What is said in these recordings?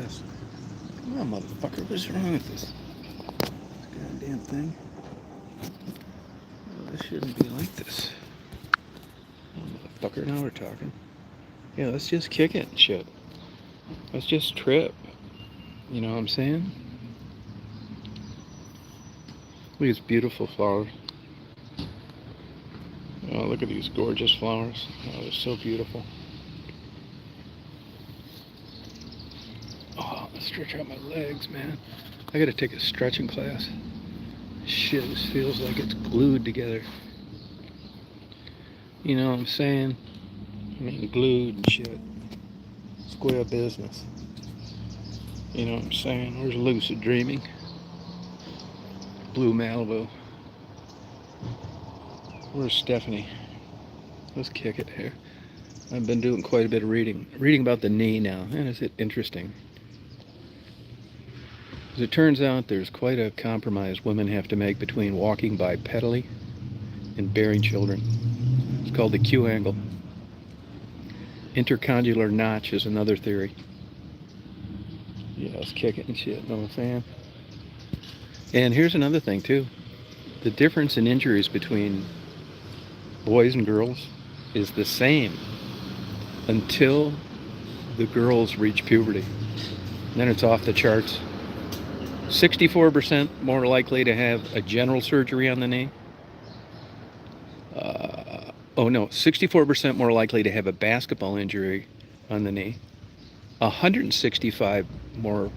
glass. Come on, motherfucker. What's wrong with this goddamn thing? Oh, this shouldn't be like this. Oh, motherfucker. Now we're talking. Yeah, let's just kick it and shit. Let's just trip. You know what I'm saying? Look at these beautiful flowers. Oh, look at these gorgeous flowers. Oh, they're so beautiful. Oh, let's stretch out my legs, man. I gotta take a stretching class. Shit, this feels like it's glued together. You know what I'm saying? I mean, glued and shit. Square business. You know what I'm saying? Where's lucid dreaming? Blue Malibu. Where's Stephanie? Let's kick it here. I've been doing quite a bit of reading. Reading about the knee now. And is it interesting? As it turns out, there's quite a compromise women have to make between walking bipedally and bearing children. It's called the Q angle. Intercondylar notch is another theory. Yeah, let's kick it and shit, know what I'm saying? And here's another thing, too. The difference in injuries between boys and girls is the same until the girls reach puberty. And then it's off the charts. 64% more likely to have a general surgery on the knee. 64% more likely to have a basketball injury on the knee. 165 more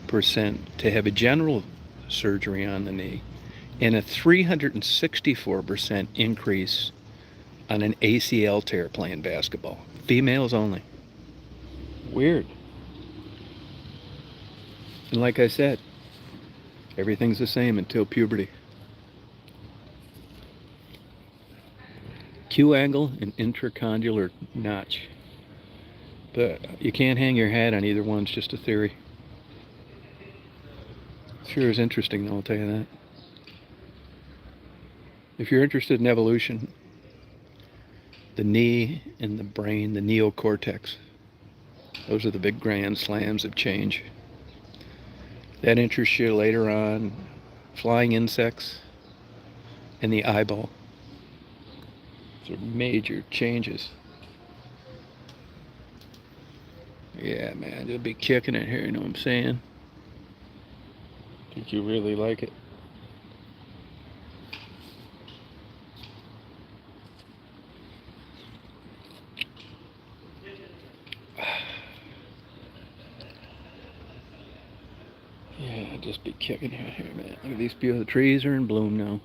percent to have a general surgery on the knee, and a 364% increase on an ACL tear playing basketball. Females only. Weird. And like I said, everything's the same until puberty. Q angle and intercondylar notch. But you can't hang your hat on either one, it's just a theory. Sure is interesting, though, I'll tell you that. If you're interested in evolution, the knee and the brain, the neocortex, those are the big grand slams of change. That interests you later on. Flying insects and the eyeball. Those are major changes. Yeah, man, you'll be kicking it here, you know what I'm saying? Think you really like it? Yeah, just be kicking it here, man. Look at these beautiful trees are in bloom now.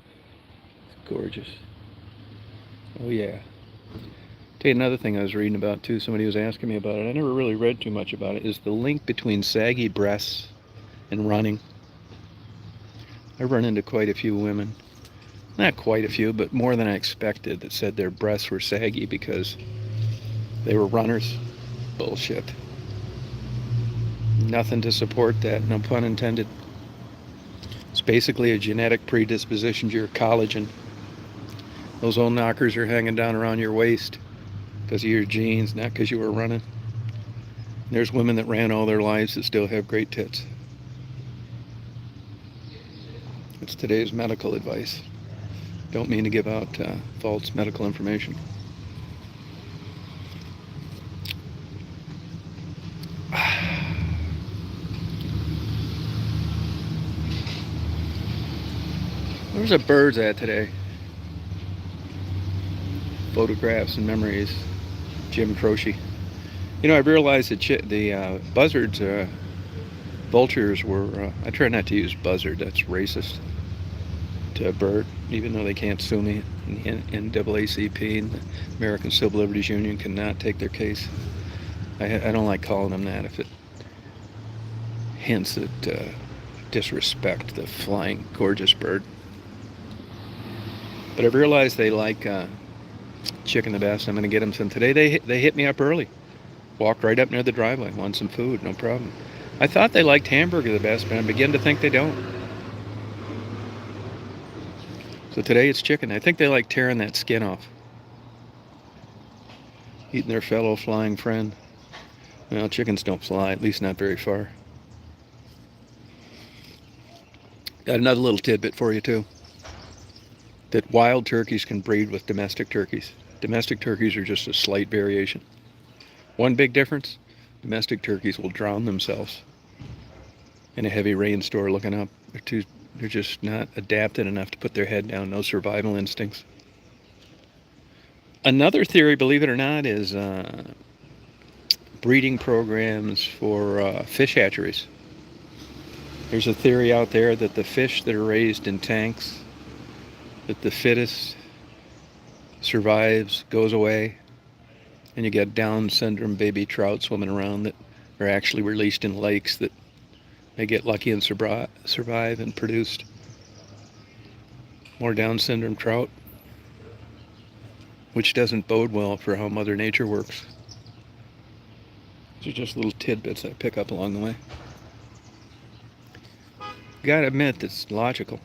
It's gorgeous. Oh yeah. Tell you another thing I was reading about too. Somebody was asking me about it. I never really read too much about it. Is the link between saggy breasts and running. I've run into quite a few women, not quite a few, but more than I expected, that said their breasts were saggy because they were runners. Bullshit. Nothing to support that, no pun intended. It's basically a genetic predisposition to your collagen. Those old knockers are hanging down around your waist because of your genes, not because you were running. There's women that ran all their lives that still have great tits. It's today's medical advice. Don't mean to give out false medical information. Where's the birds at today? Photographs and memories. Jim Croce. You know, I realized that the buzzards, vultures were, I try not to use buzzard, that's racist to a bird, even though they can't sue me. NAACP and the American Civil Liberties Union cannot take their case. I don't like calling them that if it hints at disrespect the flying gorgeous bird. But I've realized they like chicken the best. I'm going to get them some today. They hit me up early. Walked right up near the driveway. Want some food, no problem. I thought they liked hamburger the best, but I begin to think they don't. So today it's chicken. I think they like tearing that skin off. Eating their fellow flying friend. Well, chickens don't fly, at least not very far. Got another little tidbit for you, too. That wild turkeys can breed with domestic turkeys. Domestic turkeys are just a slight variation. One big difference, domestic turkeys will drown themselves in a heavy rainstorm looking up. They're just not adapted enough to put their head down, no survival instincts. Another theory, believe it or not, is breeding programs for fish hatcheries. There's a theory out there that the fish that are raised in tanks, that the fittest survives, goes away, and you get Down syndrome baby trout swimming around that are actually released in lakes that may get lucky and survive and produced more Down syndrome trout, which doesn't bode well for how Mother Nature works. These are just little tidbits I pick up along the way. Gotta admit, that's logical.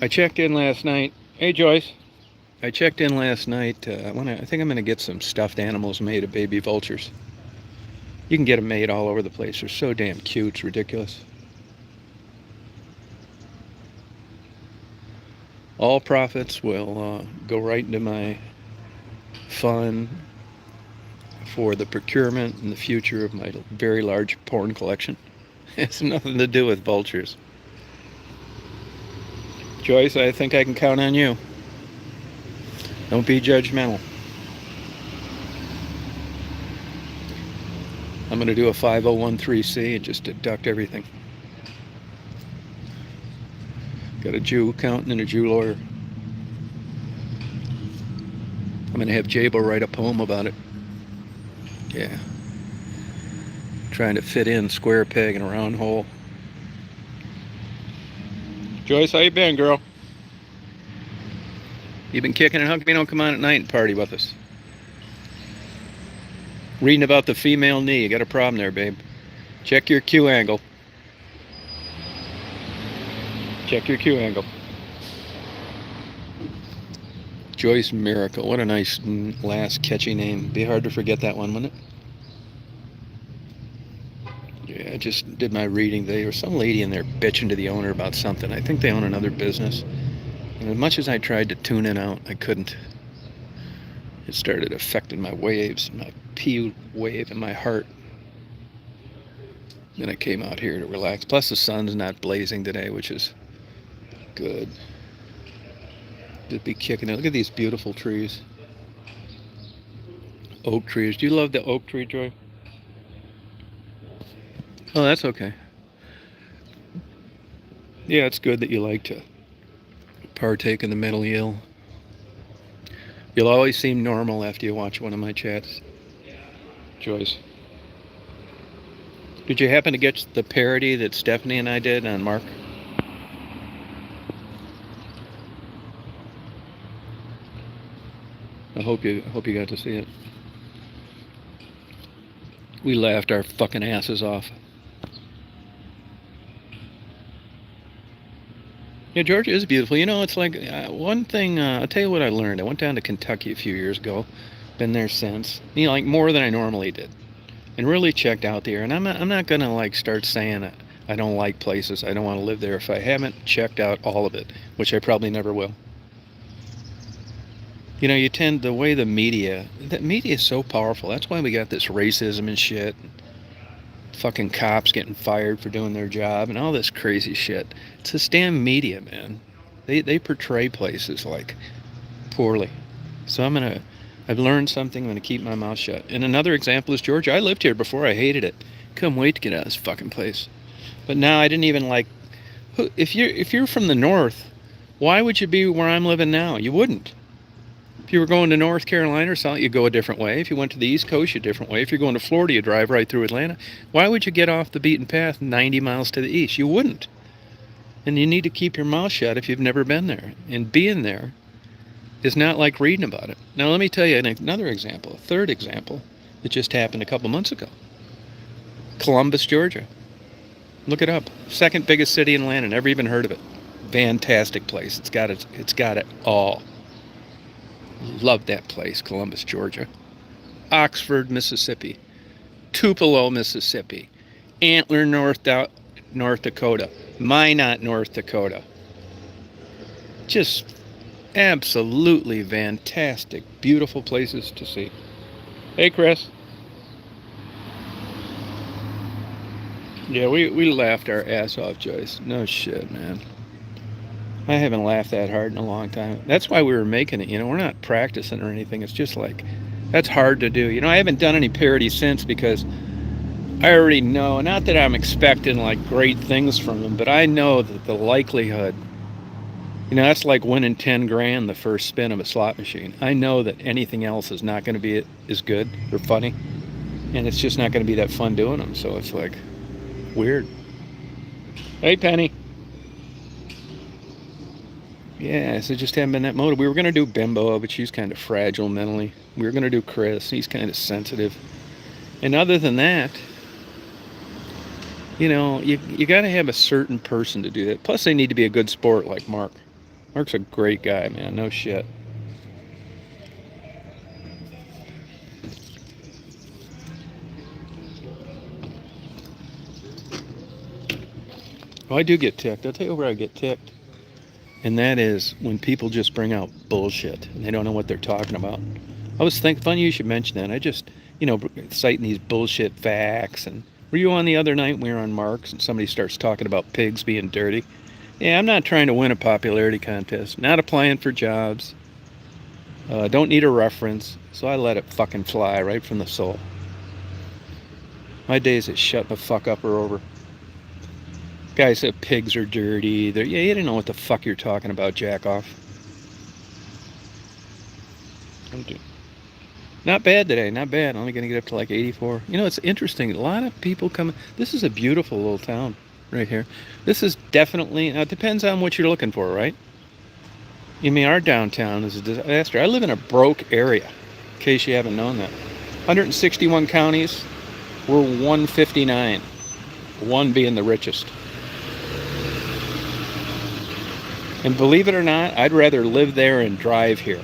I checked in last night. Hey, Joyce. I checked in last night. I think I'm going to get some stuffed animals made of baby vultures. You can get them made all over the place. They're so damn cute. It's ridiculous. All profits will go right into my fund for the procurement and the future of my very large porn collection. It has nothing to do with vultures. Joyce, I think I can count on you. Don't be judgmental. I'm going to do a 5013C and just deduct everything. Got a Jew accountant and a Jew lawyer. I'm going to have Jabo write a poem about it. Yeah. Trying to fit in square peg in a round hole. Joyce, how you been, girl? You been kicking it? How come you don't come on at night and party with us? Reading about the female knee. You got a problem there, babe. Check your Q angle. Check your Q angle. Joyce Miracle. What a nice last catchy name. Be hard to forget that one, wouldn't it? Yeah, I just did my reading. There was some lady in there bitching to the owner about something. I think they own another business. And as much as I tried to tune it out, I couldn't. It started affecting my waves, my P wave in my heart. Then I came out here to relax. Plus the sun's not blazing today, which is good. Just be kicking it. Look at these beautiful trees. Oak trees. Do you love the oak tree, Joy? Oh, that's okay. Yeah, it's good that you like to partake in the mentally ill. You'll always seem normal after you watch one of my chats, Joyce. Did you happen to get the parody that Stephanie and I did on Mark? I hope you got to see it. We laughed our fucking asses off. Yeah, Georgia is beautiful. You know, it's like one thing. I'll tell you what I learned. I went down to Kentucky a few years ago. Been there since. You know, like more than I normally did, and really checked out there. And I'm not gonna like start saying I don't like places. I don't want to live there if I haven't checked out all of it, which I probably never will. You know, the way the media is so powerful. That's why we got this racism and shit. Fucking cops getting fired for doing their job and all this crazy shit. It's this damn media, man. They portray places like poorly. So I've learned something. I'm gonna keep my mouth shut. And another example is Georgia. I lived here before. I hated it. Couldn't wait to get out of this fucking place. But now I didn't even like. If you're from the north, why would you be where I'm living now? You wouldn't. If you were going to North Carolina or something, you'd go a different way. If you went to the East Coast, you'd a different way. If you're going to Florida, you drive right through Atlanta. Why would you get off the beaten path 90 miles to the east? You wouldn't. And you need to keep your mouth shut if you've never been there. And being there is not like reading about it. Now, let me tell you another example, a third example that just happened a couple months ago. Columbus, Georgia. Look it up. Second biggest city in the land. Never even heard of it. Fantastic place. It's got it all. Love that place, Columbus, Georgia. Oxford, Mississippi. Tupelo, Mississippi. Antler, North Dakota. Minot, North Dakota. Just absolutely fantastic, beautiful places to see. Hey, Chris. Yeah, we laughed our ass off, Joyce. No shit, man. I haven't laughed that hard in a long time. That's why we were making it. We're not practicing or anything. It's just like, that's hard to do. I haven't done any parody since because I already know, not that I'm expecting like great things from them, but I know that the likelihood, that's like winning 10 grand the first spin of a slot machine. I know that anything else is not going to be as good or funny, and it's just not going to be that fun doing them. So it's like weird. Hey, Penny. Yeah, so just haven't been that motivated. We were going to do Bimbo, but she's kind of fragile mentally. We were going to do Chris. He's kind of sensitive. And other than that, you got to have a certain person to do that. Plus, they need to be a good sport like Mark. Mark's a great guy, man. No shit. Oh, I do get ticked. I'll tell you where I get ticked. And that is when people just bring out bullshit and they don't know what they're talking about. I was thinking, funny you should mention that. I just, citing these bullshit facts. And were you on the other night when we were on Mark's and somebody starts talking about pigs being dirty? Yeah, I'm not trying to win a popularity contest. Not applying for jobs. Don't need a reference. So I let it fucking fly right from the soul. My days at shut the fuck up are over. Guy said pigs are dirty. You didn't know what the fuck you're talking about, jack off. Not bad today, not bad. Only gonna get up to like 84. It's interesting. A lot of people come. This is a beautiful little town right here. This is definitely, now it depends on what you're looking for, right? Our downtown is a disaster. I live in a broke area, in case you haven't known that. 161 counties, we're 159. One being the richest. And believe it or not, I'd rather live there and drive here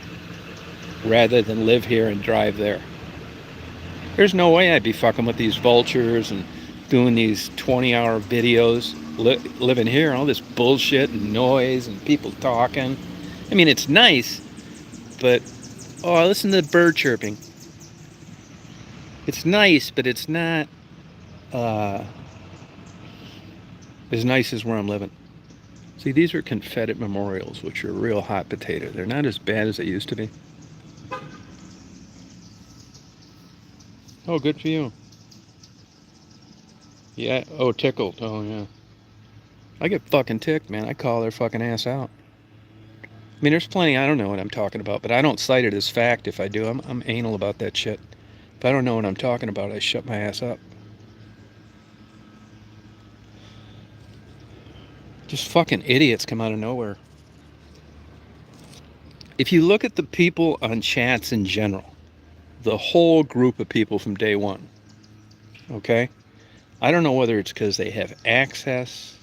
rather than live here and drive there. There's no way I'd be fucking with these vultures and doing these 20-hour videos living here, all this bullshit and noise and people talking. It's nice, but listen to the bird chirping. It's nice, but it's not as nice as where I'm living. See, these are Confederate memorials, which are real hot potato. They're not as bad as they used to be. Oh, good for you. Yeah. Oh, tickled. Oh, yeah. I get fucking ticked, man. I call their fucking ass out. There's plenty I don't know what I'm talking about, but I don't cite it as fact if I do. I'm anal about that shit. If I don't know what I'm talking about, I shut my ass up. Just fucking idiots come out of nowhere. If you look at the people on chats in general, the whole group of people from day one, okay? I don't know whether it's because they have access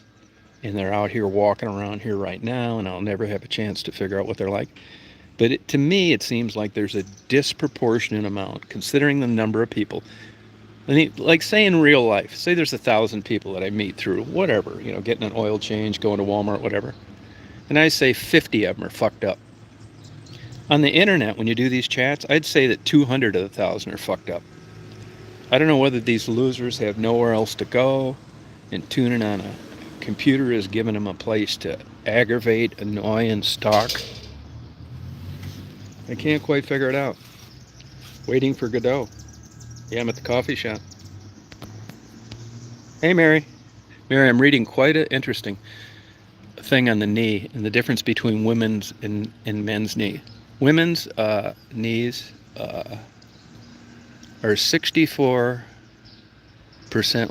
and they're out here walking around here right now and I'll never have a chance to figure out what they're like. But to me, it seems like there's a disproportionate amount, considering the number of people. Like say in real life, say there's 1,000 people that I meet through whatever, getting an oil change, going to Walmart, whatever. And I say 50 of them are fucked up. On the internet, when you do these chats, I'd say that 200 of the 1,000 are fucked up. I don't know whether these losers have nowhere else to go and tuning on a computer is giving them a place to aggravate, annoy, and stalk. I can't quite figure it out. Waiting for Godot. Yeah, I'm at the coffee shop. Hey, Mary. Mary, I'm reading quite an interesting thing on the knee and the difference between women's and men's knee. Women's knees are 64%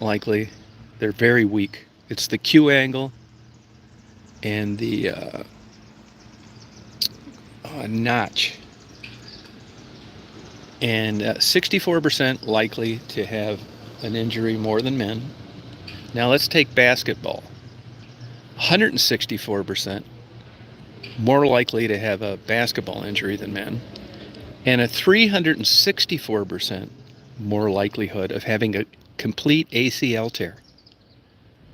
likely. They're very weak. It's the Q angle and the notch. And 64% likely to have an injury more than men. Now let's take basketball. 164% more likely to have a basketball injury than men. and a 364% more likelihood of having a complete ACL tear.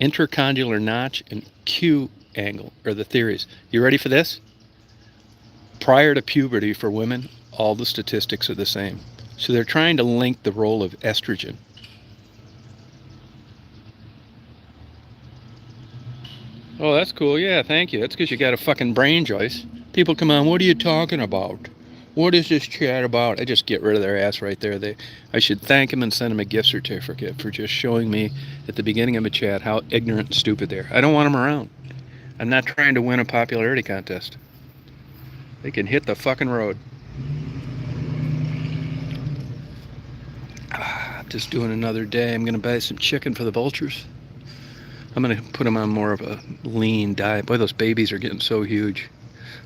Intercondylar notch and Q angle are the theories. You ready for this? Prior to puberty for women, all the statistics are the same. So they're trying to link the role of estrogen. Oh, that's cool. Yeah, thank you. That's because you got a fucking brain, Joyce. People come on, what are you talking about? What is this chat about? I just get rid of their ass right there. I should thank them and send them a gift certificate for just showing me at the beginning of a chat how ignorant and stupid they are. I don't want them around. I'm not trying to win a popularity contest. They can hit the fucking road. Just doing another day. I'm going to buy some chicken for the vultures. I'm going to put them on more of a lean diet. Boy, those babies are getting so huge.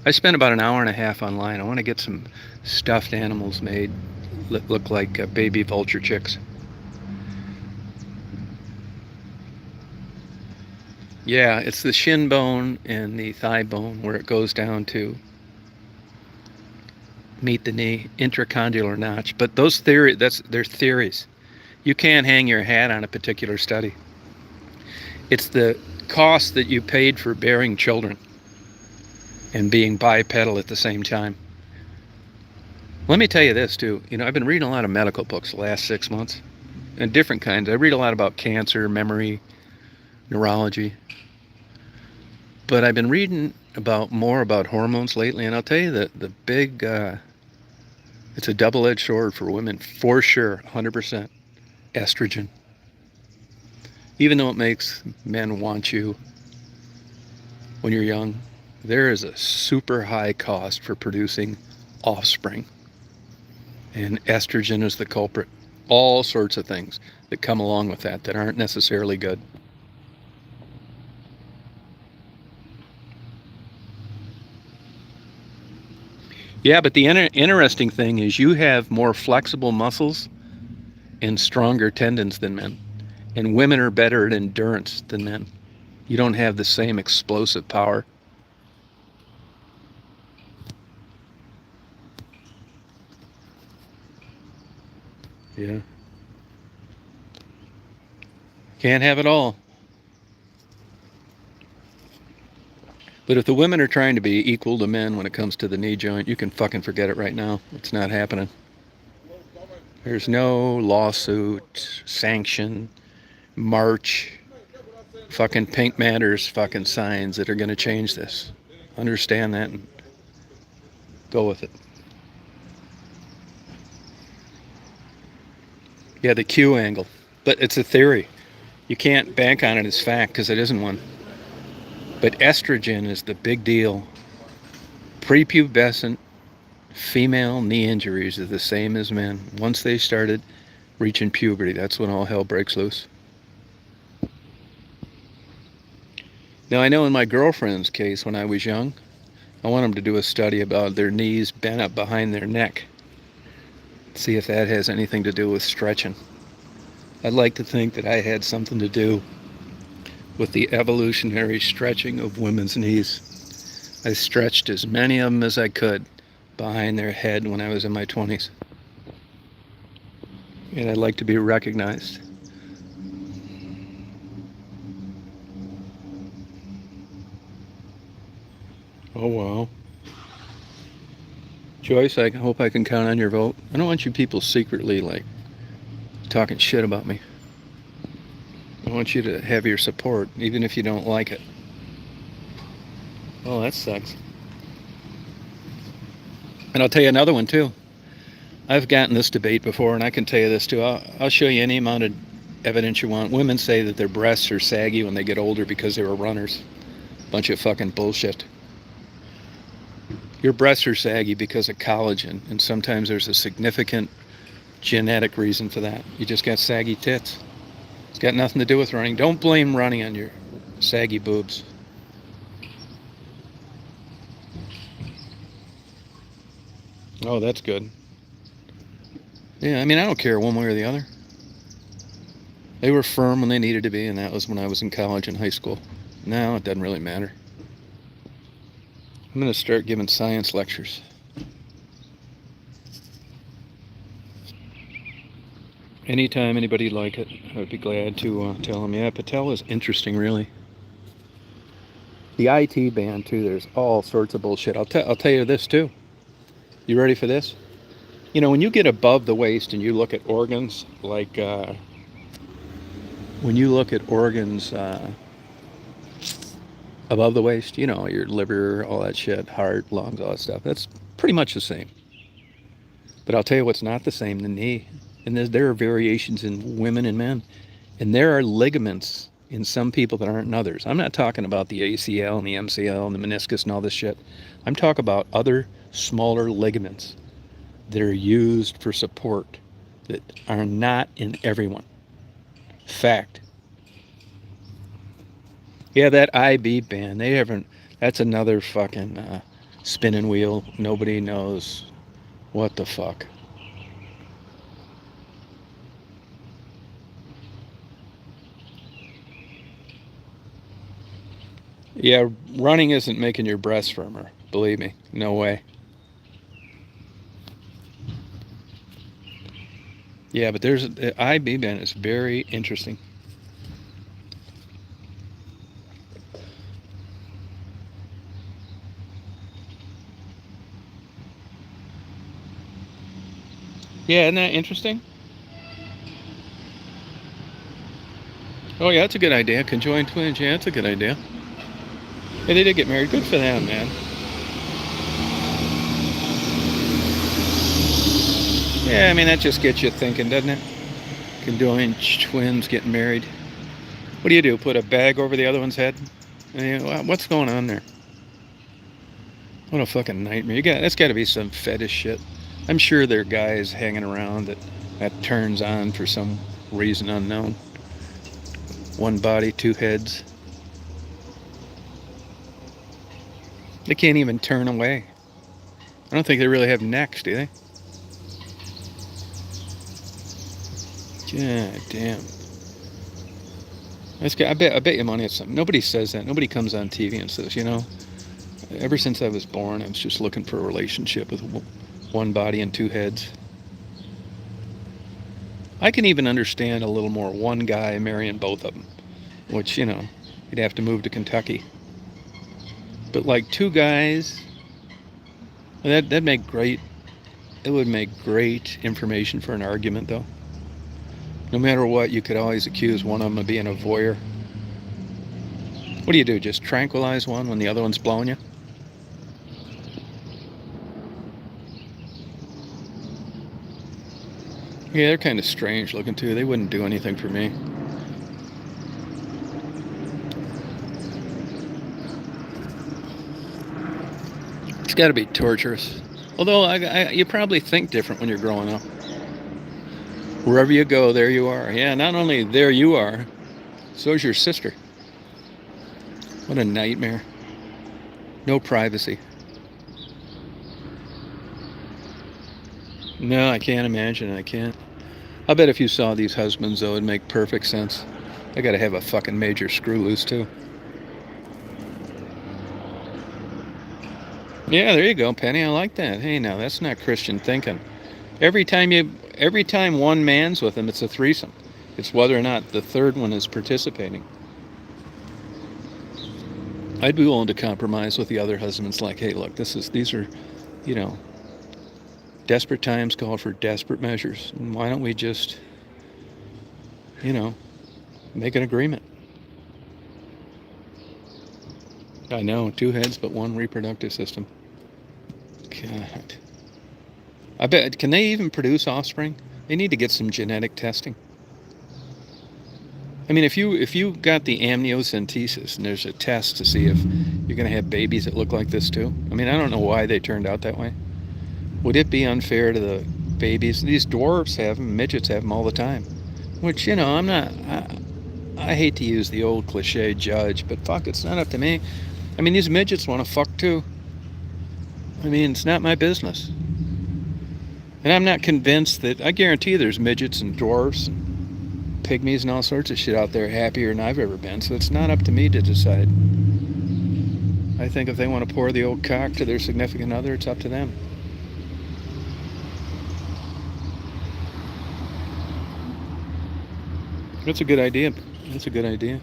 I spent about an hour and a half online. I want to get some stuffed animals made that look like baby vulture chicks. Yeah, it's the shin bone and the thigh bone where it goes down to meet the knee, intercondylar notch. But those they're theories. You can't hang your hat on a particular study. It's the cost that you paid for bearing children and being bipedal at the same time. Let me tell you this too. I've been reading a lot of medical books the last 6 months, and different kinds. I read a lot about cancer, memory, neurology. But I've been reading more about hormones lately, and I'll tell you that the big, it's a double-edged sword for women, for sure, 100%. Estrogen. Even though it makes men want you when you're young, there is a super high cost for producing offspring. And estrogen is the culprit. All sorts of things that come along with that aren't necessarily good. Yeah, but the interesting thing is you have more flexible muscles and stronger tendons than men. And women are better at endurance than men. You don't have the same explosive power. Yeah. Can't have it all. But if the women are trying to be equal to men when it comes to the knee joint, you can fucking forget it right now. It's not happening. There's no lawsuit, sanction, march, fucking Pink Matters fucking signs that are going to change this. Understand that and go with it. Yeah, the Q angle. But it's a theory. You can't bank on it as fact because it isn't one. But estrogen is the big deal. Prepubescent female knee injuries are the same as men. Once they started reaching puberty, that's when all hell breaks loose. Now, I know in my girlfriend's case, when I was young, I want them to do a study about their knees bent up behind their neck. See if that has anything to do with stretching. I'd like to think that I had something to do with the evolutionary stretching of women's knees. I stretched as many of them as I could behind their head when I was in my 20s. And I'd like to be recognized. Oh, wow. Joyce, I hope I can count on your vote. I don't want you people secretly, talking shit about me. I want you to have your support, even if you don't like it. Oh, that sucks. And I'll tell you another one, too. I've gotten this debate before, and I can tell you this, too. I'll show you any amount of evidence you want. Women say that their breasts are saggy when they get older because they were runners. Bunch of fucking bullshit. Your breasts are saggy because of collagen, and sometimes there's a significant genetic reason for that. You just got saggy tits. It's got nothing to do with running. Don't blame running on your saggy boobs. Oh, that's good. Yeah, I mean, I don't care one way or the other. They were firm when they needed to be, and that was when I was in college and high school. Now it doesn't really matter. I'm going to start giving science lectures. Anytime anybody'd like it, I would be glad to tell them. Yeah, Patel is interesting, really. The IT band too. There's all sorts of bullshit. I'll tell you this too. You ready for this? You know, when you get above the waist and you look at organs, like when you look at organs above the waist, you know, your liver, all that shit, heart, lungs, all that stuff. That's pretty much the same. But I'll tell you what's not the same: the knee. And there are variations in women and men. And there are ligaments in some people that aren't in others. I'm not talking about the ACL and the MCL and the meniscus and all this shit. I'm talking about other smaller ligaments that are used for support that are not in everyone. Fact. Yeah, that IB band, they haven't, that's another fucking spinning wheel. Nobody knows what the fuck. Yeah, running isn't making your breasts firmer. Believe me, no way. Yeah, but there's the IB band is very interesting. Yeah, isn't that interesting? Oh yeah, that's a good idea. Conjoined twins, yeah, that's a good idea. Yeah, they did get married. Good for them, man. Yeah, I mean, that just gets you thinking, doesn't it? Conjoined twins getting married. What do? Put a bag over the other one's head? What's going on there? What a fucking nightmare. That's got to be some fetish shit. I'm sure there are guys hanging around that turns on for some reason unknown. One body, two heads. They can't even turn away. I don't think they really have necks, do they? God damn. I bet you money it's something. Nobody says that. Nobody comes on TV and says, you know, ever since I was born, I was just looking for a relationship with one body and two heads. I can even understand a little more one guy marrying both of them, which, you know, you'd have to move to Kentucky. But like two guys, that'd make great. It would make great information for an argument, though. No matter what, you could always accuse one of them of being a voyeur. What do? Just tranquilize one when the other one's blowing you? Yeah, they're kind of strange looking too. They wouldn't do anything for me. It's got to be torturous. Although you probably think different when you're growing up. Wherever you go, there you are. Yeah, not only there you are, so's your sister. What a nightmare. No privacy. No, I can't imagine it. I can't. I bet if you saw these husbands, though, it'd make perfect sense. They gotta have a fucking major screw loose, too. Yeah, there you go, Penny. I like that. Hey, now, that's not Christian thinking. Every time one man's with them, it's a threesome. It's whether or not the third one is participating. I'd be willing to compromise with the other husbands, like, hey, look, these are, you know, desperate times call for desperate measures. And why don't we just, you know, make an agreement? I know, two heads but one reproductive system. God. I bet, can they even produce offspring? They need to get some genetic testing. I mean, if you got the amniocentesis and there's a test to see if you're going to have babies that look like this too. I mean, I don't know why they turned out that way. Would it be unfair to the babies? These dwarfs have them, midgets have them all the time. Which, you know, I hate to use the old cliche judge, but fuck, it's not up to me. I mean, these midgets want to fuck too. I mean, it's not my business. And I'm not convinced that, I guarantee there's midgets and dwarfs and pygmies and all sorts of shit out there happier than I've ever been, so it's not up to me to decide. I think if they want to pour the old cock to their significant other, it's up to them. That's a good idea. That's a good idea.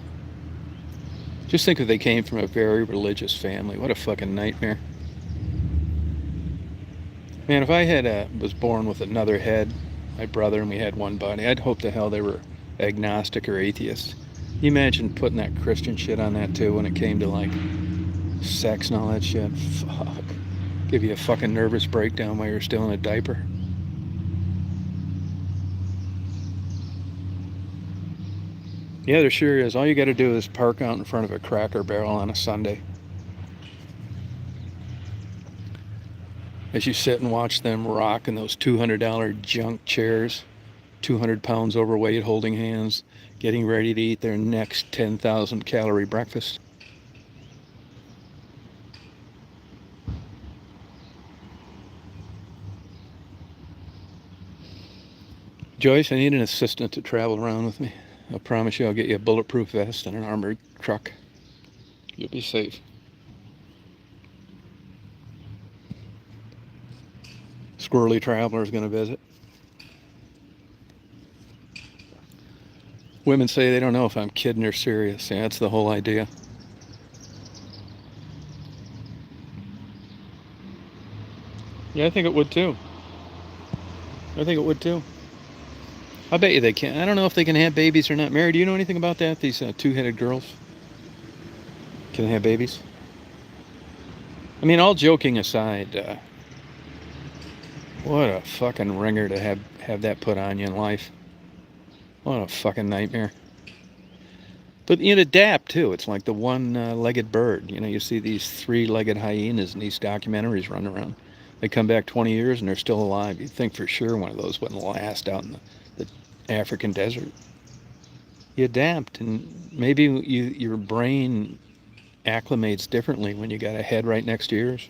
Just think if they came from a very religious family. What a fucking nightmare. Man, if I had was born with another head, my brother, and we had one body, I'd hope to hell they were agnostic or atheist. You imagine putting that Christian shit on that too when it came to like sex and all that shit? Fuck. Give you a fucking nervous breakdown while you're still in a diaper. Yeah, there sure is. All you got to do is park out in front of a Cracker Barrel on a Sunday. As you sit and watch them rock in those $200 junk chairs, 200 pounds overweight, holding hands, getting ready to eat their next 10,000 calorie breakfast. Joyce, I need an assistant to travel around with me. I promise you I'll get you a bulletproof vest and an armored truck. You'll be safe. Squirrely Traveler's going to visit. Women say they don't know if I'm kidding or serious. Yeah, that's the whole idea. Yeah, I think it would too. I think it would too. I bet you they can. I don't know if they can have babies or not. Mary, do you know anything about that? These two-headed girls? Can they have babies? I mean, all joking aside, what a fucking ringer to have that put on you in life. What a fucking nightmare. But you'd adapt too. It's like the one-legged bird. You know, you see these three-legged hyenas in these documentaries running around. They come back 20 years and they're still alive. You'd think for sure one of those wouldn't last out in the African desert. You adapt, and maybe your brain acclimates differently when you got a head right next to yours.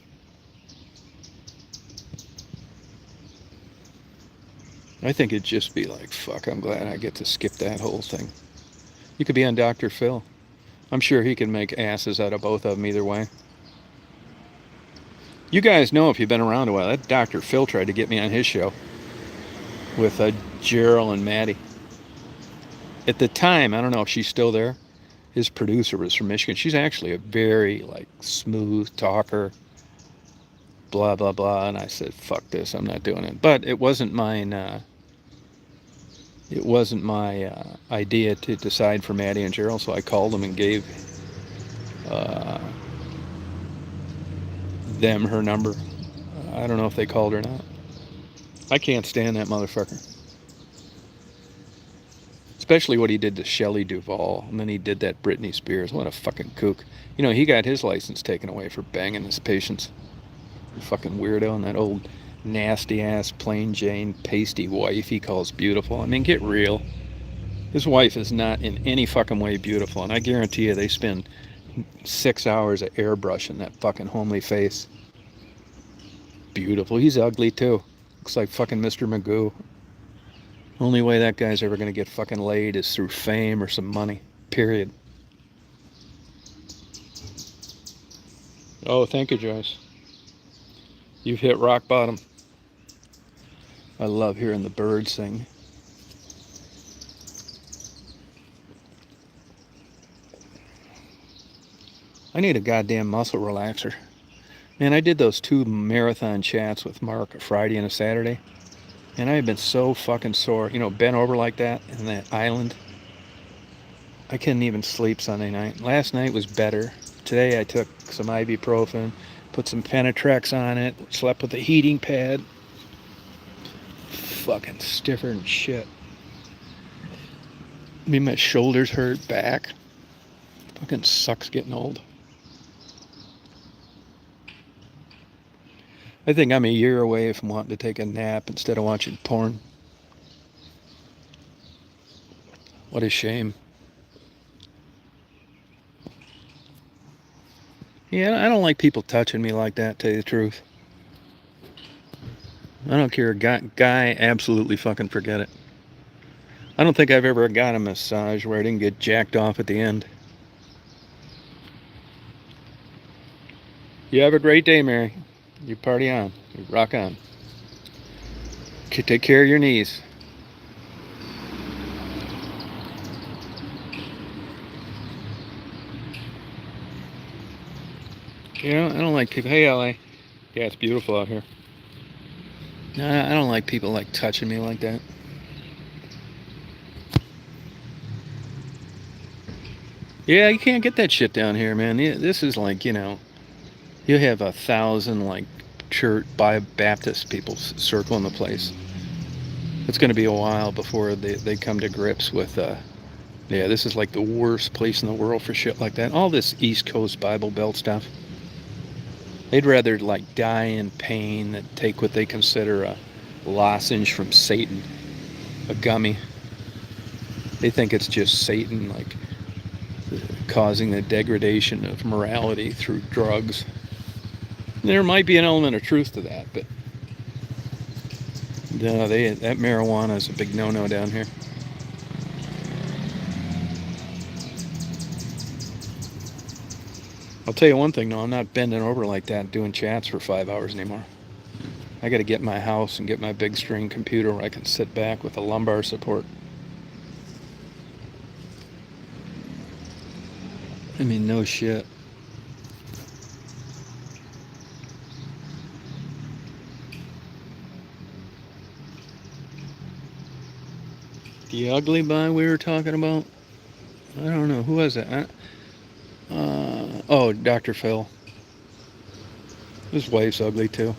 I think it'd just be like, fuck, I'm glad I get to skip that whole thing. You could be on Dr. Phil. I'm sure he can make asses out of both of them either way. You guys know, if you've been around a while, that Dr. Phil tried to get me on his show with Gerald and Maddie. At the time, I don't know if she's still there, his producer was from Michigan. She's actually a very like smooth talker, blah blah blah, and I said, fuck this, I'm not doing it. But it wasn't mine. It wasn't my idea to decide for Maddie and Gerald, so I called them and gave them her number. I don't know if they called or not. I can't stand that motherfucker. Especially what he did to Shelley Duvall, and then he did that Britney Spears. What a fucking kook. You know, he got his license taken away for banging his patients. Fucking weirdo. And that old nasty ass plain Jane pasty wife he calls beautiful. I mean, get real. His wife is not in any fucking way beautiful, and I guarantee you they spend 6 hours of airbrushing that fucking homely face. Beautiful. He's ugly too. Looks like fucking Mr. Magoo. Only way that guy's ever gonna get fucking laid is through fame or some money. Period. Oh, thank you, Joyce. You've hit rock bottom. I love hearing the birds sing. I need a goddamn muscle relaxer. Man, I did those 2 marathon chats with Mark, a Friday and a Saturday. And I have been so fucking sore. You know, bent over like that in that island. I couldn't even sleep Sunday night. Last night was better. Today I took some ibuprofen, put some Penetrex on it, slept with a heating pad. Fucking stiffer than shit. I mean, my shoulders hurt, back. Fucking sucks getting old. I think I'm a year away from wanting to take a nap instead of watching porn. What a shame. Yeah, I don't like people touching me like that, to tell you the truth. I don't care. Guy, absolutely fucking forget it. I don't think I've ever got a massage where I didn't get jacked off at the end. You have a great day, Mary. You party on. You rock on. Take care of your knees. I don't like people. Hey, LA. Yeah, it's beautiful out here. No, I don't like people like touching me like that. Yeah, you can't get that shit down here, man. This is like, you have 1,000 like church Baptist people circling the place. It's going to be a while before they come to grips with, yeah, this is like the worst place in the world for shit like that. All this East Coast Bible Belt stuff. They'd rather like die in pain than take what they consider a lozenge from Satan, a gummy. They think it's just Satan, like causing the degradation of morality through drugs. There might be an element of truth to that, but no, that marijuana is a big no-no down here. I'll tell you one thing, though, I'm not bending over like that doing chats for 5 hours anymore. I got to get in my house and get my big screen computer where I can sit back with a lumbar support. I mean, no shit. The ugly guy we were talking about? I don't know. Who was that? Oh, Dr. Phil. His wife's ugly, too.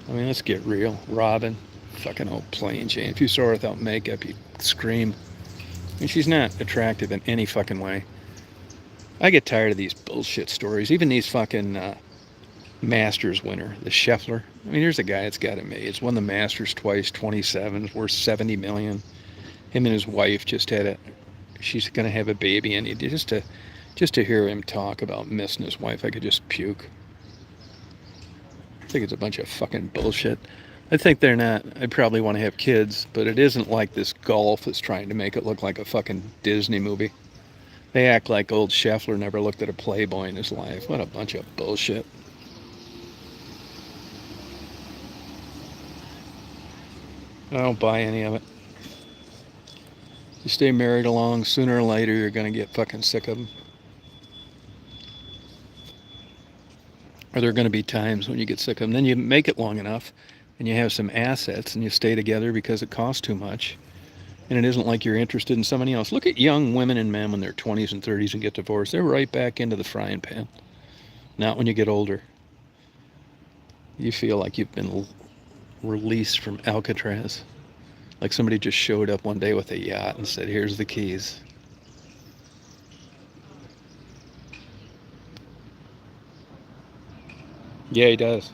I mean, let's get real. Robin, fucking old plain Jane. If you saw her without makeup, you'd scream. I mean, she's not attractive in any fucking way. I get tired of these bullshit stories. Even these fucking Masters winner, the Scheffler. I mean, here's a guy that's got it made. He's won the Masters twice, 27, worth $70 million. Him and his wife just had she's going to have a baby, and just to hear him talk about missing his wife, I could just puke. I think it's a bunch of fucking bullshit. I think they're not. I probably want to have kids, but it isn't like this golf is trying to make it look like a fucking Disney movie. They act like old Scheffler never looked at a Playboy in his life. What a bunch of bullshit. I don't buy any of it. You stay married long, sooner or later you're going to get fucking sick of them. Or there are going to be times when you get sick of them. Then you make it long enough and you have some assets and you stay together because it costs too much. And it isn't like you're interested in somebody else. Look at young women and men when they're 20s and 30s and get divorced. They're right back into the frying pan. Not when you get older. You feel like you've been released from Alcatraz. Like somebody just showed up one day with a yacht and said, here's the keys. Yeah, he does.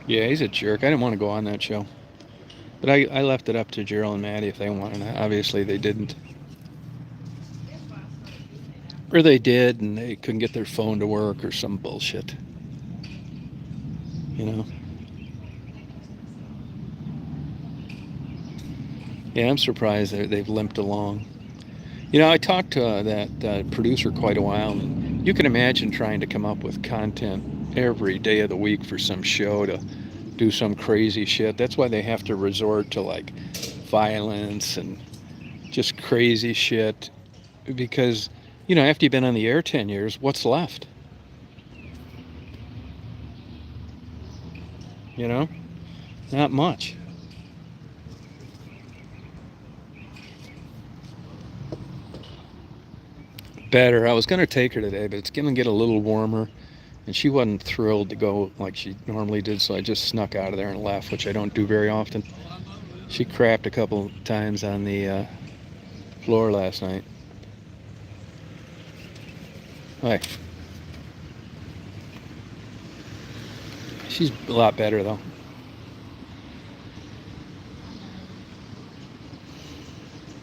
Yeah, he's a jerk. I didn't want to go on that show. But I left it up to Gerald and Maddie if they wanted to. Obviously, they didn't. Or they did, and they couldn't get their phone to work or some bullshit. You know? Yeah, I'm surprised they've limped along. You know, I talked to that producer quite a while, and you can imagine trying to come up with content every day of the week for some show to do some crazy shit. That's why they have to resort to like violence and just crazy shit, because, you know, after you've been on the air 10 years, what's left? You know? Not much. Better. I was going to take her today, but it's going to get a little warmer, and she wasn't thrilled to go like she normally did, so I just snuck out of there and left, which I don't do very often. She crapped a couple times on the floor last night. Hi. She's a lot better, though.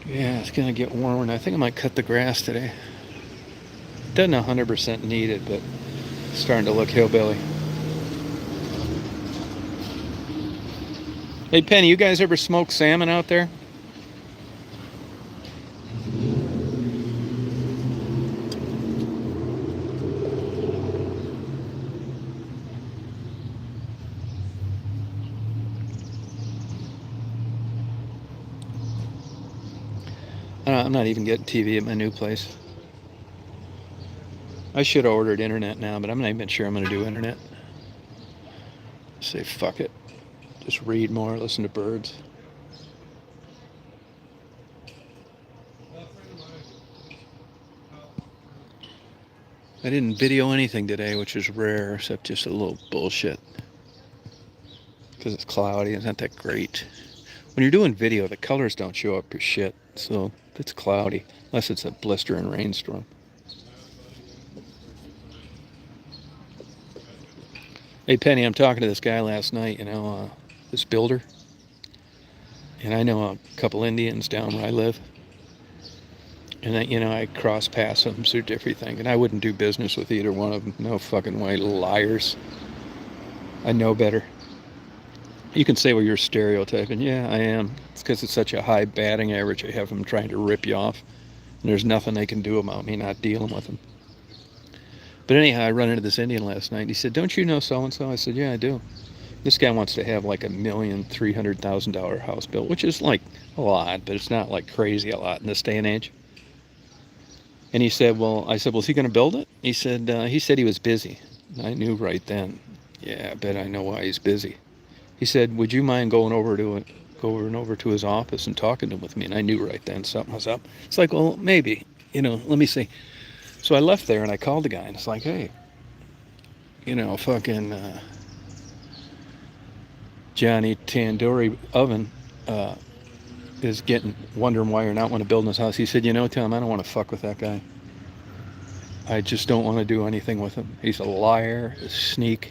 Yeah, it's going to get warmer, and I think I might cut the grass today. Doesn't 100% need it, but it's starting to look hillbilly. Hey, Penny, you guys ever smoke salmon out there? I'm not even getting TV at my new place. I should have ordered internet now, but I'm not even sure I'm going to do internet. Say fuck it. Just read more, listen to birds. I didn't video anything today, which is rare, except just a little bullshit. Because it's cloudy, it's not that great. When you're doing video, the colors don't show up for shit. So if it's cloudy, unless it's a blistering rainstorm. Hey Penny, I'm talking to this guy last night, this builder. And I know a couple Indians down where I live. And I cross paths them through everything. And I wouldn't do business with either one of them. No fucking way, liars. I know better. You can say, well, you're stereotyping. Yeah, I am. It's because it's such a high batting average. I have them trying to rip you off. And there's nothing they can do about me not dealing with them. But anyhow, I run into this Indian last night. He said, don't you know so-and-so? I said, yeah, I do. This guy wants to have like $1,300,000 house built, which is like a lot, but it's not like crazy a lot in this day and age. And he said, I said, well, is he going to build it? He said he was busy. And I knew right then, yeah, I bet I know why he's busy. He said, would you mind going over to his office and talking to him with me? And I knew right then something was up. It's like, well, maybe, let me see. So I left there and I called the guy and it's like, hey, fucking Johnny Tandoori Oven is wondering why you're not want to build in his house. He said, Tom, I don't want to fuck with that guy. I just don't want to do anything with him. He's a liar, a sneak,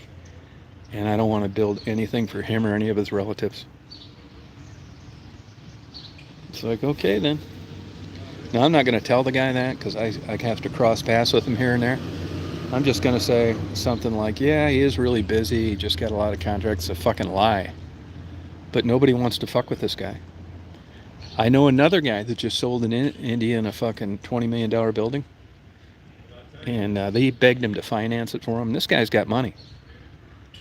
and I don't want to build anything for him or any of his relatives. It's like, okay then. Now I'm not going to tell the guy that because I have to cross paths with him here and there. I'm just going to say something like, yeah, he is really busy. He just got a lot of contracts. It's a fucking lie. But nobody wants to fuck with this guy. I know another guy that just sold in India in a fucking $20 million building. And they begged him to finance it for him. This guy's got money.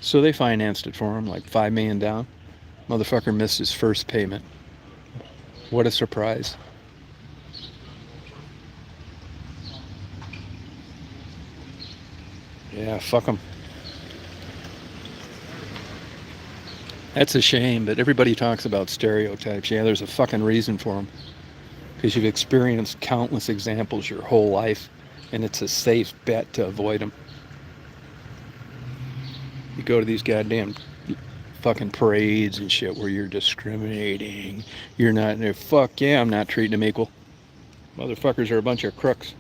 So they financed it for him, like $5 million down. Motherfucker missed his first payment. What a surprise. Yeah, fuck them. That's a shame, but everybody talks about stereotypes. Yeah, there's a fucking reason for them. Because you've experienced countless examples your whole life, and it's a safe bet to avoid them. You go to these goddamn fucking parades and shit where you're discriminating. You're not there. Fuck yeah, I'm not treating them equal. Motherfuckers are a bunch of crooks.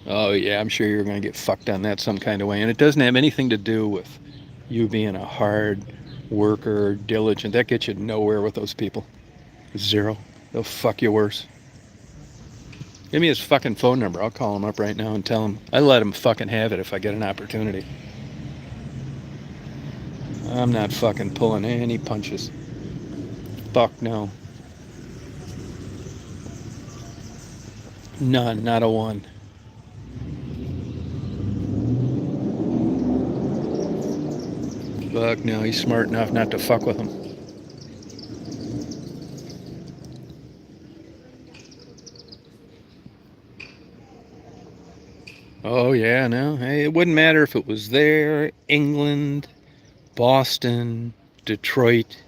Oh yeah, I'm sure you're going to get fucked on that some kind of way. And it doesn't have anything to do with you being a hard worker, diligent. That gets you nowhere with those people. Zero. They'll fuck you worse. Give me his fucking phone number. I'll call him up right now and tell him I let him fucking have it if I get an opportunity. I'm not fucking pulling any punches. Fuck no. None, not a one. Fuck no, he's smart enough not to fuck with him. Oh yeah, no. Hey, it wouldn't matter if it was there, England, Boston, Detroit,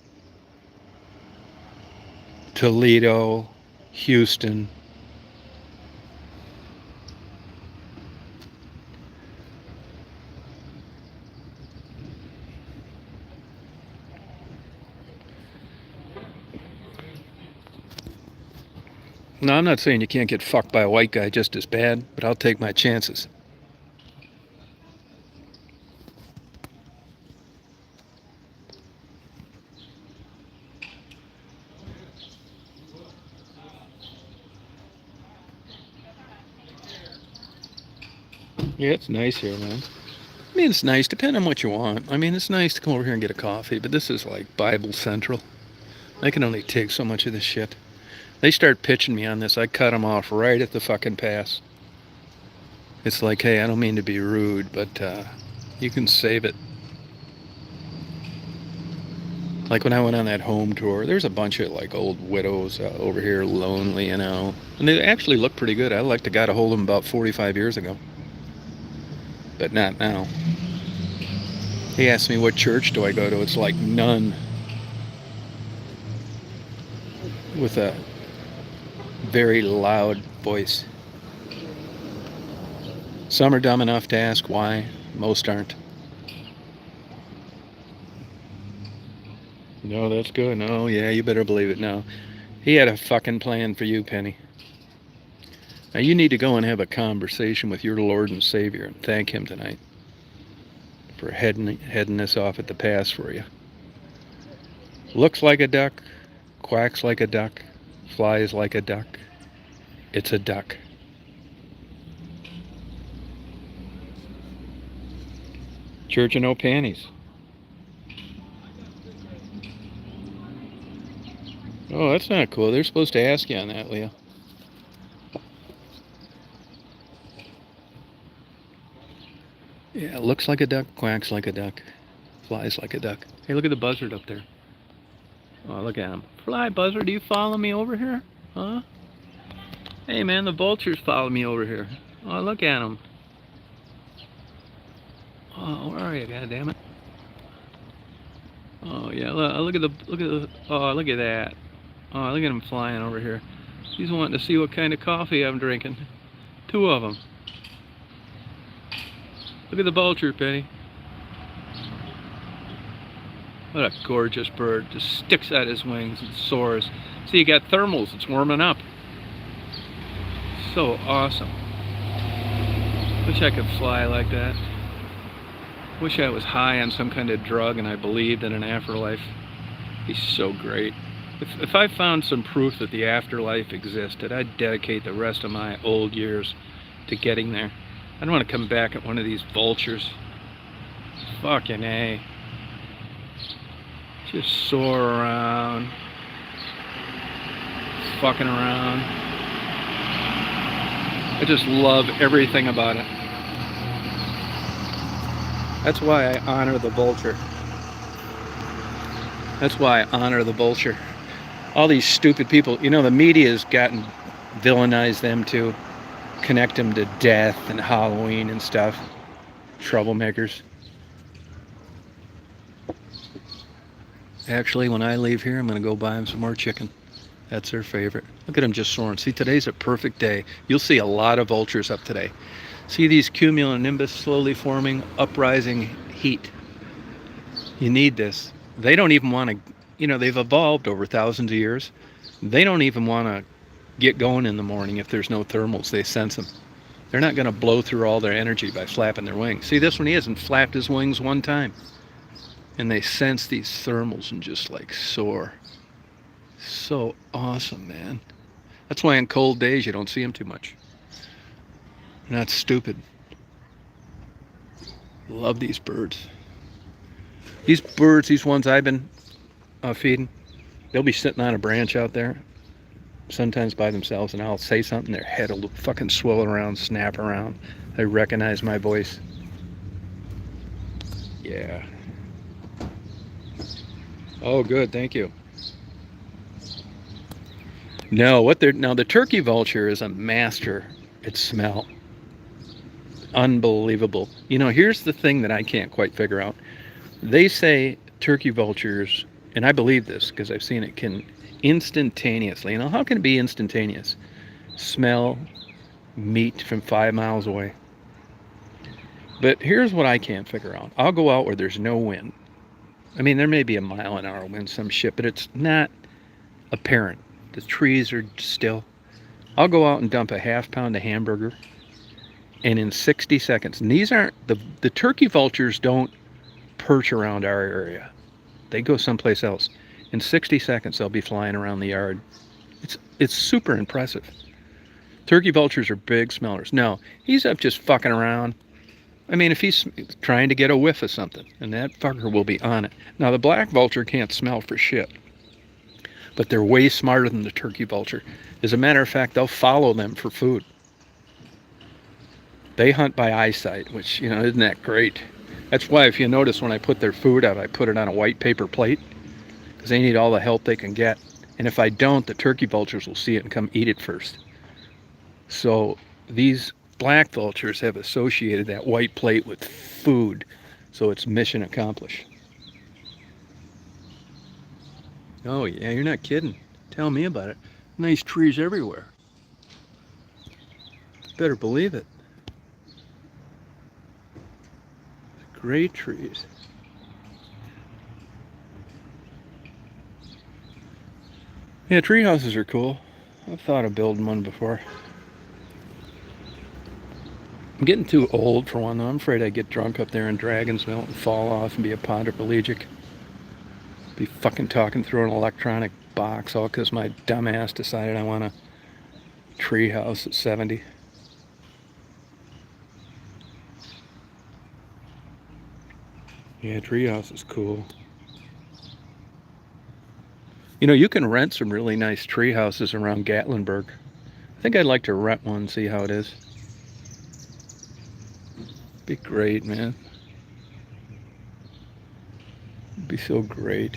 Toledo, Houston. No, I'm not saying you can't get fucked by a white guy just as bad, but I'll take my chances. Yeah, it's nice here, man. I mean, it's nice, depending on what you want. I mean, it's nice to come over here and get a coffee, but this is like Bible Central. I can only take so much of this shit. They start pitching me on this, I cut them off right at the fucking pass. It's like, hey, I don't mean to be rude, but you can save it. Like when I went on that home tour, there's a bunch of like old widows over here, lonely, and they actually look pretty good. I like the got a hold of them about 45 years ago, but not now. He asked me what church do I go to. It's like none, with a very loud voice. Some are dumb enough to ask why. Most aren't. No, that's good. No, yeah, you better believe it. No, he had a fucking plan for you, Penny. Now you need to go and have a conversation with your Lord and Savior and thank Him tonight for heading this off at the pass for you. Looks like a duck, quacks like a duck, flies like a duck. It's a duck. Church of No Panties. Oh, that's not cool. They're supposed to ask you on that, Leo. Yeah, looks like a duck, quacks like a duck, flies like a duck. Hey, look at the buzzard up there. Oh, look at him. Fly, buzzard, do you follow me over here? Huh? Hey, man, the vultures follow me over here. Oh, look at him. Oh, where are you? God damn it. Oh, yeah, look at that. Oh, look at him flying over here. He's wanting to see what kind of coffee I'm drinking. Two of them. Look at the vulture, Penny. What a gorgeous bird. Just sticks out his wings and soars. See, you got thermals. It's warming up. So awesome. Wish I could fly like that. Wish I was high on some kind of drug and I believed in an afterlife. It'd be so great. If I found some proof that the afterlife existed, I'd dedicate the rest of my old years to getting there. I don't want to come back at one of these vultures. Fucking A. Just soar around. Fucking around. I just love everything about it. That's why I honor the vulture. That's why I honor the vulture. All these stupid people, you know, the media has villainized them to connect them to death and Halloween and stuff. Troublemakers. Actually, when I leave here, I'm going to go buy them some more chicken. That's their favorite. Look at them just soaring. See, today's a perfect day. You'll see a lot of vultures up today. See these cumulonimbus slowly forming, uprising heat. You need this. They don't even want to, you know, they've evolved over thousands of years. They don't even want to get going in the morning if there's no thermals. They sense them. They're not going to blow through all their energy by flapping their wings. See, this one, he hasn't flapped his wings one time. And they sense these thermals and just like soar. So awesome, man. That's why on cold days you don't see them too much. They're not stupid. Love these birds. These birds, these ones I've been feeding, they'll be sitting on a branch out there, sometimes by themselves, and I'll say something, their head will fucking swirl around, snap around. They recognize my voice. Yeah. Oh, good, thank you. No, now the turkey vulture is a master at smell. Unbelievable. You know, here's the thing that I can't quite figure out. They say turkey vultures, and I believe this because I've seen it, can instantaneously, you know, how can it be instantaneous? Smell meat from 5 miles away. But here's what I can't figure out. I'll go out where there's no wind. I mean, there may be a mile-an-hour wind, some shit, but it's not apparent. The trees are still. I'll go out and dump a half pound of hamburger, and in 60 seconds, and these aren't, the turkey vultures don't perch around our area. They go someplace else. In 60 seconds, they'll be flying around the yard. It's super impressive. Turkey vultures are big smellers. No, he's up just fucking around. I mean, if he's trying to get a whiff of something, and that fucker will be on it. Now, the black vulture can't smell for shit, but they're way smarter than the turkey vulture. As a matter of fact, they'll follow them for food. They hunt by eyesight, which, you know, isn't that great? That's why, if you notice, when I put their food out, I put it on a white paper plate. because they need all the help they can get. And if I don't, the turkey vultures will see it and come eat it first. So these black vultures have associated that white plate with food, so it's mission accomplished. Oh yeah, you're not kidding. Tell me about it. Nice trees everywhere. Better believe it. Great trees. Yeah, tree houses are cool. I've thought of building one before. I'm getting too old for one though. I'm afraid I'd get drunk up there in Dragonsville and fall off and be a quadriplegic. Be fucking talking through an electronic box all because my dumbass decided I want a tree house at 70. Yeah, treehouse is cool. You know, you can rent some really nice tree houses around Gatlinburg. I think I'd like to rent one, see how it is. Be great, man. It'd be so great.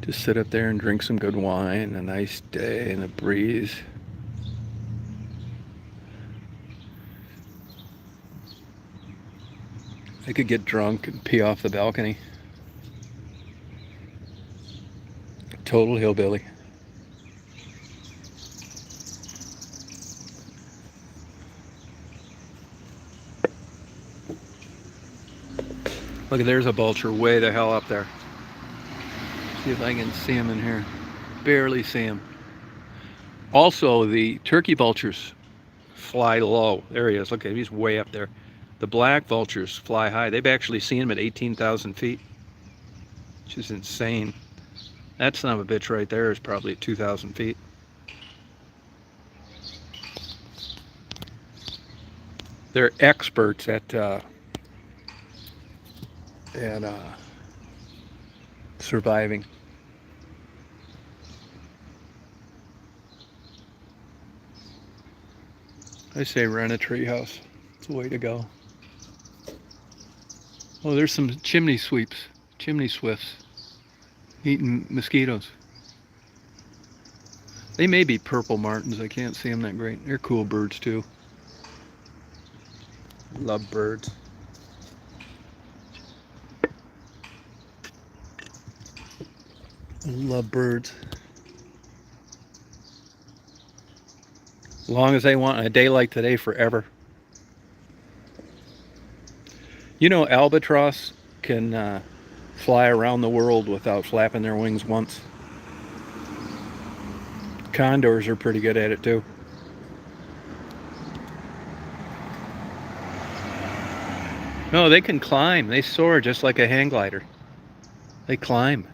Just sit up there and drink some good wine, a nice day and a breeze. I could get drunk and pee off the balcony. Total hillbilly. Look, there's a vulture way the hell up there. See if I can see him in here. Barely see him. Also, the turkey vultures fly low. There he is. Look at him. He's way up there. The black vultures fly high. They've actually seen him at 18,000 feet, which is insane. That son of a bitch right there is probably at 2,000 feet. They're experts at surviving. I say rent a tree house. It's the way to go. Oh, there's some chimney swifts eating mosquitoes. They may be purple martins. I can't see them that great. They're cool birds too. Love birds. Love birds. As long as they want a day like today forever. You know, albatross can fly around the world without flapping their wings once. Condors are pretty good at it too. No, they can climb. They soar just like a hang glider. They climb.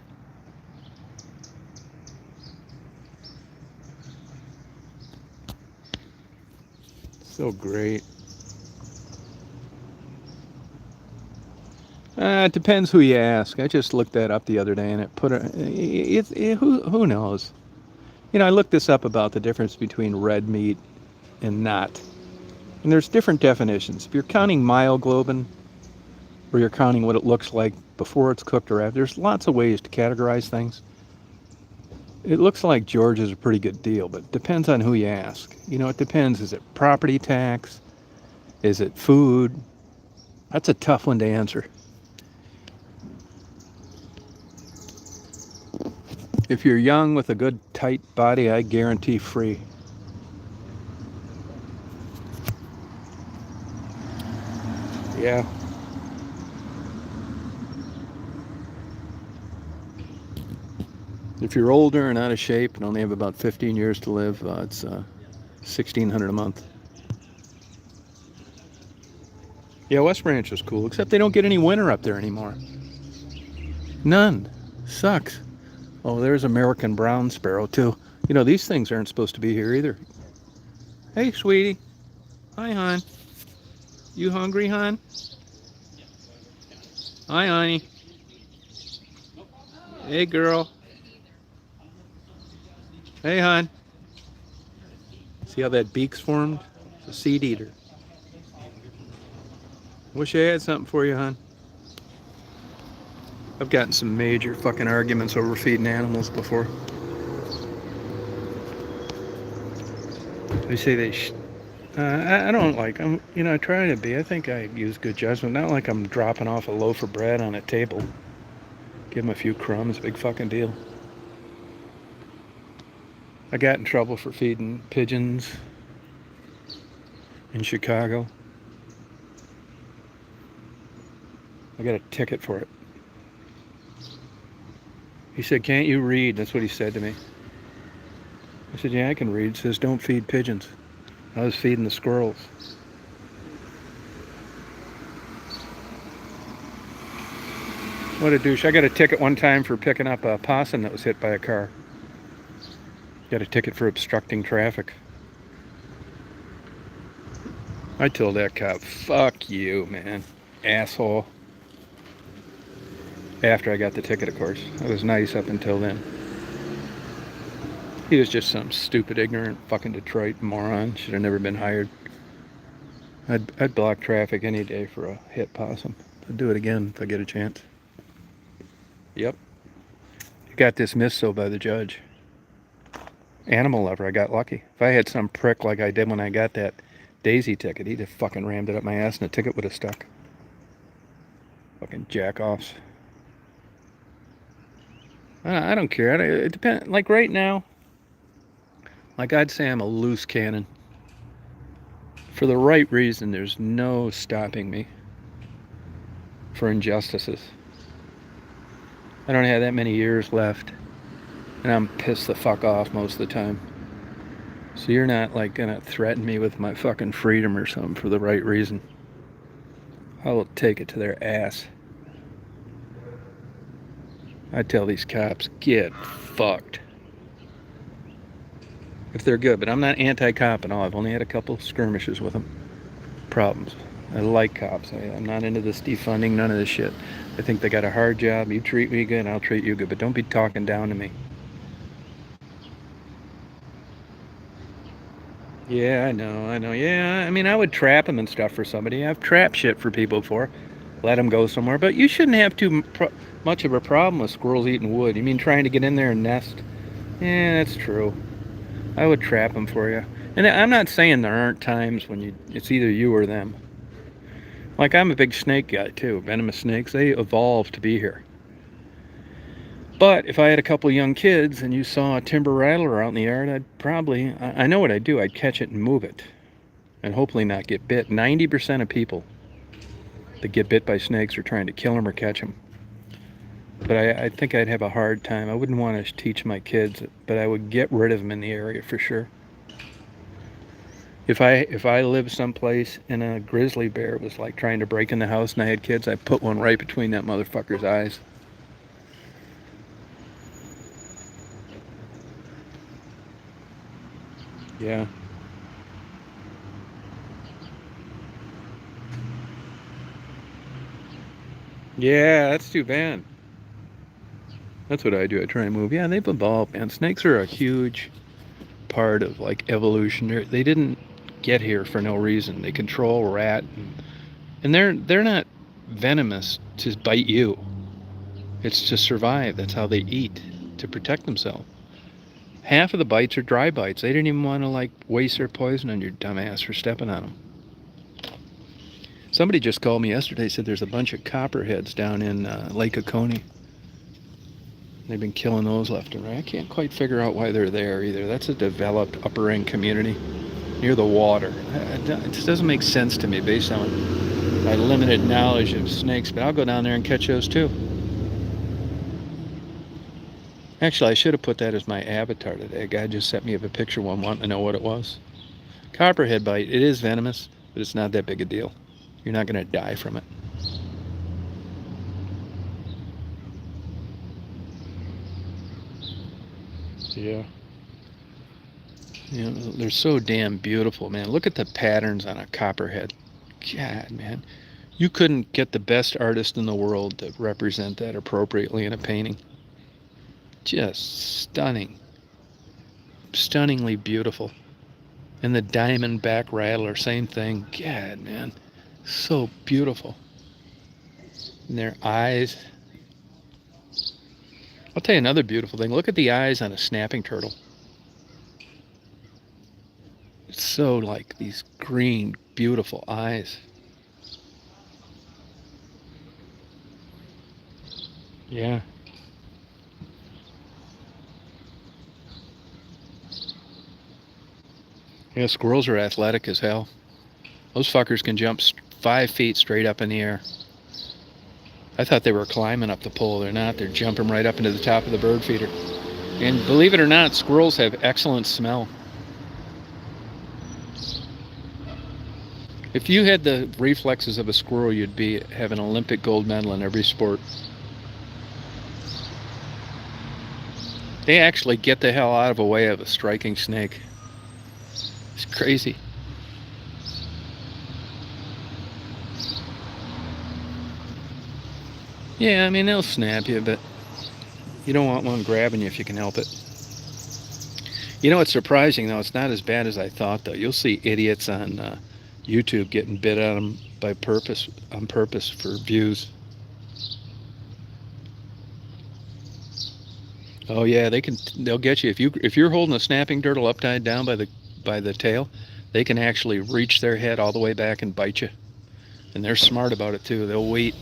So great. It depends who you ask. I just looked that up the other day, and it put who knows? You know, I looked this up about the difference between red meat and not, and there's different definitions. If you're counting myoglobin, or you're counting what it looks like before it's cooked or after, there's lots of ways to categorize things. It looks like George is a pretty good deal, but it depends on who you ask. You know, it depends. Is it property tax? Is it food? That's a tough one to answer. If you're young with a good tight body, I guarantee free. Yeah. If you're older and out of shape and only have about 15 years to live, it's $1,600 a month. Yeah, West Branch is cool, except they don't get any winter up there anymore. None. Sucks. Oh, there's American brown sparrow too. You know, these things aren't supposed to be here either. Hey, sweetie. Hi, hon. You hungry, hon? Hi, honey. Hey, girl. Hey, hon. See how that beak's formed? It's a seed eater. Wish I had something for you, hon. I've gotten some major fucking arguments over feeding animals before. They say I don't like, I try to be. I think I use good judgment. Not like I'm dropping off a loaf of bread on a table. Give them a few crumbs, big fucking deal. I got in trouble for feeding pigeons in Chicago. I got a ticket for it. He said, "Can't you read?" That's what he said to me. I said, "Yeah, I can read." It says, "Don't feed pigeons." I was feeding the squirrels. What a douche. I got a ticket one time for picking up a possum that was hit by a car. Got a ticket for obstructing traffic. I told that cop, "Fuck you, man. Asshole." After I got the ticket, of course. I was nice up until then. He was just some stupid, ignorant fucking Detroit moron. Should have never been hired. I'd block traffic any day for a hit possum. I'd do it again if I get a chance. Yep. Got dismissed so by the judge. Animal lover, I got lucky. If I had some prick like I did when I got that Daisy ticket, he'd have fucking rammed it up my ass and the ticket would have stuck. Fucking jack-offs. I don't care. It depends. Like right now, like I'd say I'm a loose cannon. For the right reason, there's no stopping me for injustices. I don't have that many years left, and I'm pissed the fuck off most of the time. So you're not like gonna threaten me with my fucking freedom or something for the right reason. I will take it to their ass. I tell these cops, get fucked. If they're good, but I'm not anti-cop at all. I've only had a couple skirmishes with them. Problems. I like cops. I'm not into this defunding, none of this shit. I think they got a hard job. You treat me good, I'll treat you good. But don't be talking down to me. Yeah, I know. Yeah, I mean, I would trap them and stuff for somebody. I've trapped shit for people before. Let them go somewhere. But you shouldn't have too much of a problem with squirrels eating wood. You mean trying to get in there and nest? Yeah, that's true. I would trap them for you. And I'm not saying there aren't times when it's either you or them. Like, I'm a big snake guy, too. Venomous snakes, they evolved to be here. But if I had a couple young kids and you saw a timber rattler out in the yard, I know what I'd do. I'd catch it and move it. And hopefully not get bit. 90% of people that get bit by snakes are trying to kill them or catch them. But I think I'd have a hard time. I wouldn't want to teach my kids, but I would get rid of them in the area for sure. If I lived someplace and a grizzly bear was like trying to break in the house and I had kids, I'd put one right between that motherfucker's eyes. Yeah. Yeah, that's too bad. That's what I do. I try and move. Yeah, they've evolved, man. Snakes are a huge part of like evolution. They didn't get here for no reason. They control rat, and they're not venomous to bite you. It's to survive. That's how they eat, to protect themselves. Half of the bites are dry bites. They didn't even want to like waste their poison on your dumb ass for stepping on them. Somebody just called me yesterday, said there's a bunch of copperheads down in Lake Oconee. They've been killing those left and right. I can't quite figure out why they're there either. That's a developed upper end community near the water. It just doesn't make sense to me based on my limited knowledge of snakes, but I'll go down there and catch those too. Actually, I should have put that as my avatar today. A guy just sent me a picture one wanting to know what it was. Copperhead bite, it is venomous, but it's not that big a deal. You're not going to die from it. Yeah. You know, they're so damn beautiful, man. Look at the patterns on a copperhead. God, man. You couldn't get the best artist in the world to represent that appropriately in a painting. Just stunning. Stunningly beautiful. And the diamondback rattler, same thing. God, man. So beautiful. And their eyes. I'll tell you another beautiful thing. Look at the eyes on a snapping turtle. It's so like these green, beautiful eyes. Yeah. Yeah, squirrels are athletic as hell. Those fuckers can jump 5 feet straight up in the air. I thought they were climbing up the pole. They're not. They're jumping right up into the top of the bird feeder. And believe it or not, squirrels have excellent smell. If you had the reflexes of a squirrel, you'd have an Olympic gold medal in every sport. They actually get the hell out of the way of a striking snake. It's crazy. Yeah, I mean, they'll snap you, but you don't want one grabbing you if you can help it. You know, it's surprising, though. It's not as bad as I thought, though. You'll see idiots on YouTube getting bit on them on purpose for views. Oh yeah, they'll get you if you're holding a snapping turtle upside down by the tail. They can actually reach their head all the way back and bite you. And they're smart about it too. They'll wait.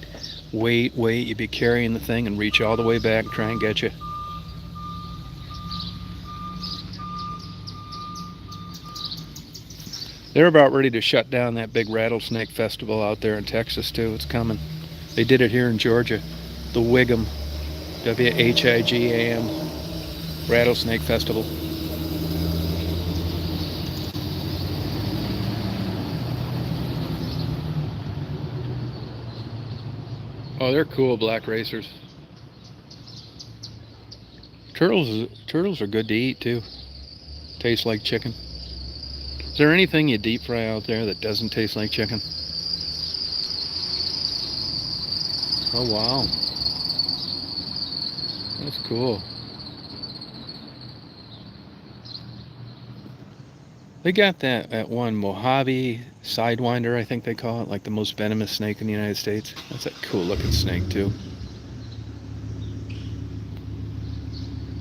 You be carrying the thing and reach all the way back and try and get you. They're about ready to shut down that big rattlesnake festival out there in Texas too. It's coming. They did it here in Georgia. The Wigham, WHIGAM Rattlesnake Festival. Oh, they're cool black racers. Turtles are good to eat too. Taste like chicken. Is there anything you deep fry out there that doesn't taste like chicken? Oh wow. That's cool. They got that one Mojave Sidewinder, I think they call it, like the most venomous snake in the United States. That's a cool looking snake too.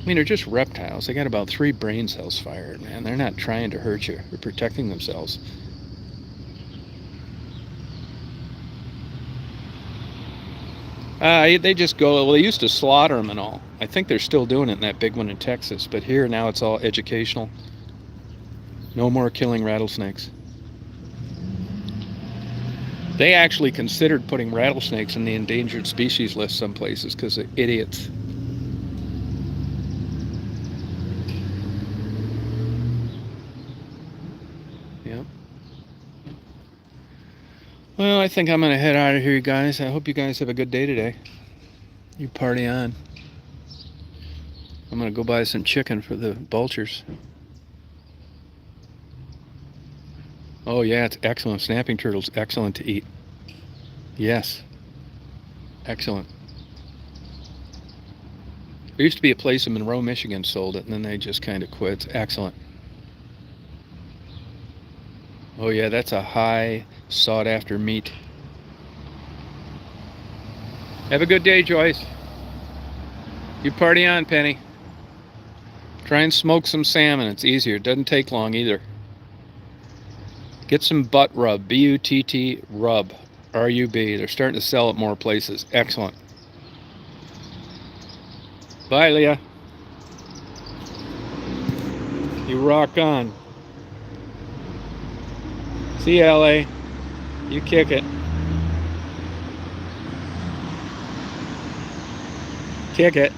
I mean, they're just reptiles. They got about 3 brain cells fired, man. They're not trying to hurt you. They're protecting themselves. They just go, well, they used to slaughter them and all. I think they're still doing it in that big one in Texas. But here now it's all educational. No more killing rattlesnakes. They actually considered putting rattlesnakes in the endangered species list some places because of idiots. Yep. Well, I think I'm going to head out of here, guys. I hope you guys have a good day today. You party on. I'm going to go buy some chicken for the vultures. Oh yeah, it's excellent. Snapping turtle's excellent to eat. Yes. Excellent. There used to be a place in Monroe, Michigan sold it, and then they just kind of quit. It's excellent. Oh yeah, that's a high sought after meat. Have a good day, Joyce. You party on, Penny. Try and smoke some salmon. It's easier. It doesn't take long either. Get some butt rub. B-U-T-T rub. R-U-B. They're starting to sell at more places. Excellent. Bye, Leah. You rock on. See you, LA. You kick it. Kick it.